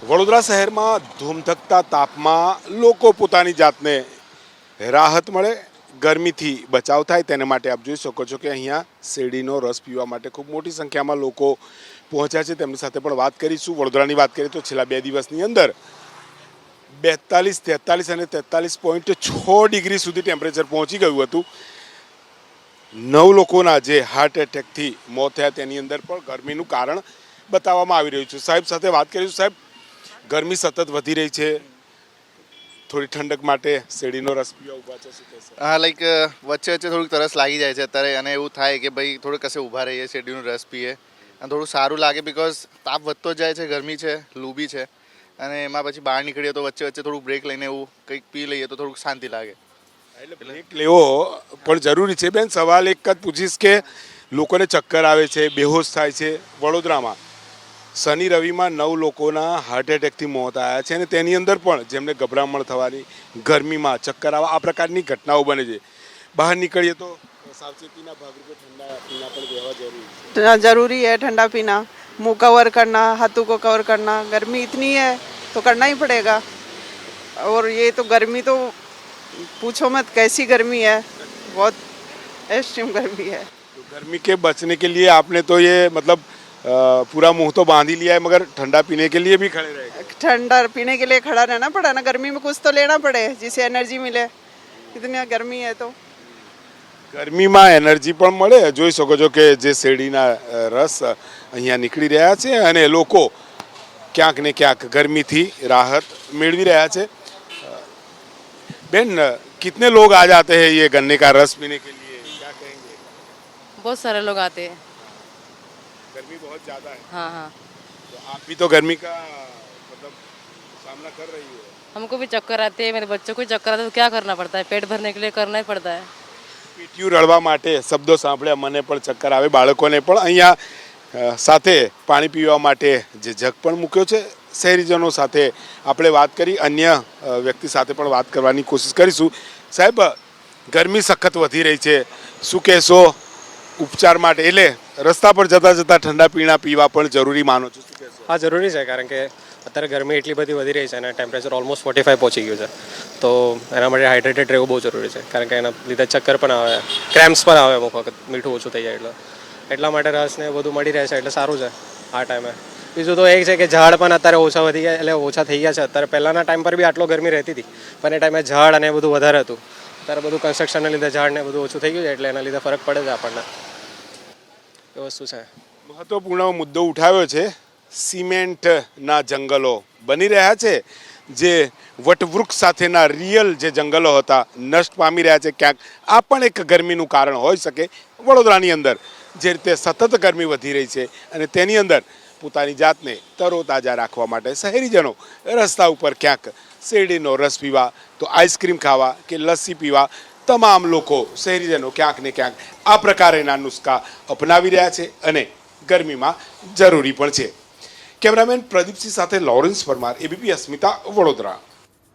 વડોદરા શહેરમાં ધૂમધકતા તાપમાં લોકો પોતાની જાતને રાહત મળે, ગરમીથી બચાવ થાય તેને માટે આપ જોઈ શકો છો કે અહીંયા શેરડીનો રસ પીવા માટે ખૂબ મોટી સંખ્યામાં લોકો પહોંચ્યા છે. તેમની સાથે પણ વાત કરીશું. વડોદરાની વાત કરીએ તો છેલ્લા 2 દિવસની અંદર 42, 43 અને 43.6 ડિગ્રી સુધી ટેમ્પરેચર પહોંચી ગયું હતું. 9 લોકોના જે હાર્ટ એટેકથી મોત થયા તેની અંદર પણ ગરમીનું કારણ બતાવવામાં આવી રહ્યું છે. સાહેબ સાથે વાત કરીશું. સાહેબ, ગરમી સતત વધી રહી છે, થોડી ઠંડક માટે શેરડીનો રસ પીવા ઊભા છે, શું કહેશો? હા, લાઈક વચ્ચે વચ્ચે થોડીક તરસ લાગી જાય છે અત્યારે, અને એવું થાય કે ભાઈ થોડું કશે ઊભા રહીએ, શેરડીનો રસ પીએ અને થોડું સારું લાગે. બિકોઝ તાપ વધતો જાય છે, ગરમી છે, લૂ બી છે, અને એમાં પછી બહાર નીકળીએ તો વચ્ચે વચ્ચે થોડુંક બ્રેક લઈને એવું કંઈક પી લઈએ તો થોડુંક શાંતિ લાગે. એટલે બ્રેક લેવો પણ જરૂરી છે. બેન, સવાલ એક જ પૂછીશ કે લોકોને ચક્કર આવે છે, બેહોશ થાય છે. વડોદરામાં શનિ રવિમાં 9 લોકોના હાર્ટ એટેકથી મોત આવ્યા છે અને તેની અંદર પણ જેમને ગભરામણ થવાની, ગરમીમાં ચક્કર આવવા, આ પ્રકારની ઘટનાઓ બને છે. બહાર નીકળીએ તો સાવચેતીના ભાગરૂપે ઠંડા પીણા પણ લેવા જરૂરી છે. जरूरी है ठंडा पीना, मुंह कवर करना, हाथों को कवर करना. गर्मी इतनी है तो करना ही पड़ेगा. और ये तो गर्मी तो पूछो मत, कैसी गर्मी है, बहुत एक्सट्रीम गर्मी है. तो गर्मी के बचने के लिए आपने तो ये मतलब पूरा मुंह तो बांध ही लिया है, मगर ठंडा पीने के लिए भी खड़े रहे. ठंडा पीने के लिए खड़ा रहना पड़ा ना. गर्मी में कुछ तो लेना पड़े जिससे एनर्जी मिले. इतनी गर्मी है तो ગરમીમાં એનર્જી પણ મળે. જોઈ શકો છો કે જે શેરડીના રસ અહીંયા નીકળી રહ્યા છે અને લોકો ક્યાંક ને ક્યાંક ગરમીથી રાહત મેળવી રહ્યા છે. બેન, कितने लोग आ जाते हैं ये गन्ने का रस पीने के लिए, क्या कहेंगे? बहुत सारे लोग आते हैं. गर्मी बहुत ज़्यादा है. हाँ हाँ, तो आप भी तो गर्मी का मतलब सामना कर रही हो. हमको भी चक्कर आते हैं, मेरे बच्चों को भी चक्कर आते हैं, तो क्या करना पड़ता है, पेट भरने के लिए करना ही पड़ता है. પીટીયું રળવા માટે શબ્દો સાંભળ્યા મને પણ ચક્કર આવે. બાળકોને પણ અહીંયા સાથે પાણી પીવા માટે જે જગ પણ મૂક્યો છે. શહેરીજનો સાથે આપણે વાત કરી, અન્ય વ્યક્તિ સાથે પણ વાત કરવાની કોશિશ કરીશું. સાહેબ, ગરમી સખત વધી રહી છે, શું કહેશો ઉપચાર માટે? એટલે રસ્તા પર જતાં જતાં ઠંડા પીણા પીવા પણ જરૂરી માનો છો, શું કહેશો? હા, જરૂરી છે, કારણ કે અત્યારે ગરમી એટલી બધી વધી રહી છે અને ટેમ્પરેચર ઓલમોસ્ટ 45 પહોંચી ગયું છે. તો એના માટે હાઇડ્રેટેડ રહેવું બહુ જરૂરી છે, કારણ કે એના લીધે ચક્કર પણ આવે, ક્રેમ્પ્સ પણ આવે અમુક વખત, મીઠું ઓછું થઈ જાય એટલા માટે રસને બધું મળી રહે છે એટલે સારું છે આ ટાઈમે. બીજું તો એ છે કે ઝાડ પણ અત્યારે ઓછા વધી ગયા, એટલે ઓછા થઈ ગયા છે. અત્યારે પહેલાંના ટાઈમ પર બી આટલો ગરમી રહેતી હતી, પણ એ ટાઈમે ઝાડ અને બધું વધારે હતું. અત્યારે બધું કન્સ્ટ્રક્શનને લીધે ઝાડ ને બધું ઓછું થઈ ગયું છે, એટલે એના લીધે ફરક પડે છે આપણને. એ વસ્તુ છે. મહત્વપૂર્ણ મુદ્દો ઉઠાવ્યો છે. સિમેન્ટના જંગલો બની રહ્યા છે, જે વટવૃક્ષ સાથેના રિયલ જે જંગલો હતા નષ્ટ પામી રહ્યા છે. ક્યાંક આ પણ એક ગરમીનું કારણ હોઈ શકે. વડોદરાની અંદર જે રીતે સતત ગરમી વધી રહી છે અને તેની અંદર પોતાની જાતને તરોતાજા રાખવા માટે શહેરીજનો રસ્તા ઉપર ક્યાંક શેરડીનો રસ પીવા, તો આઈસ્ક્રીમ ખાવા કે લસ્સી પીવા, તમામ લોકો શહેરીજનો ક્યાંક ને ક્યાંક આ પ્રકારના નુસ્ખા અપનાવી રહ્યા છે અને ગરમીમાં જરૂરી પણ છે. કેમેરામેન પ્રદીપસિંહ સાથે લોરેન્સ પરમાર, એબીપી અસ્મિતા, વડોદરા.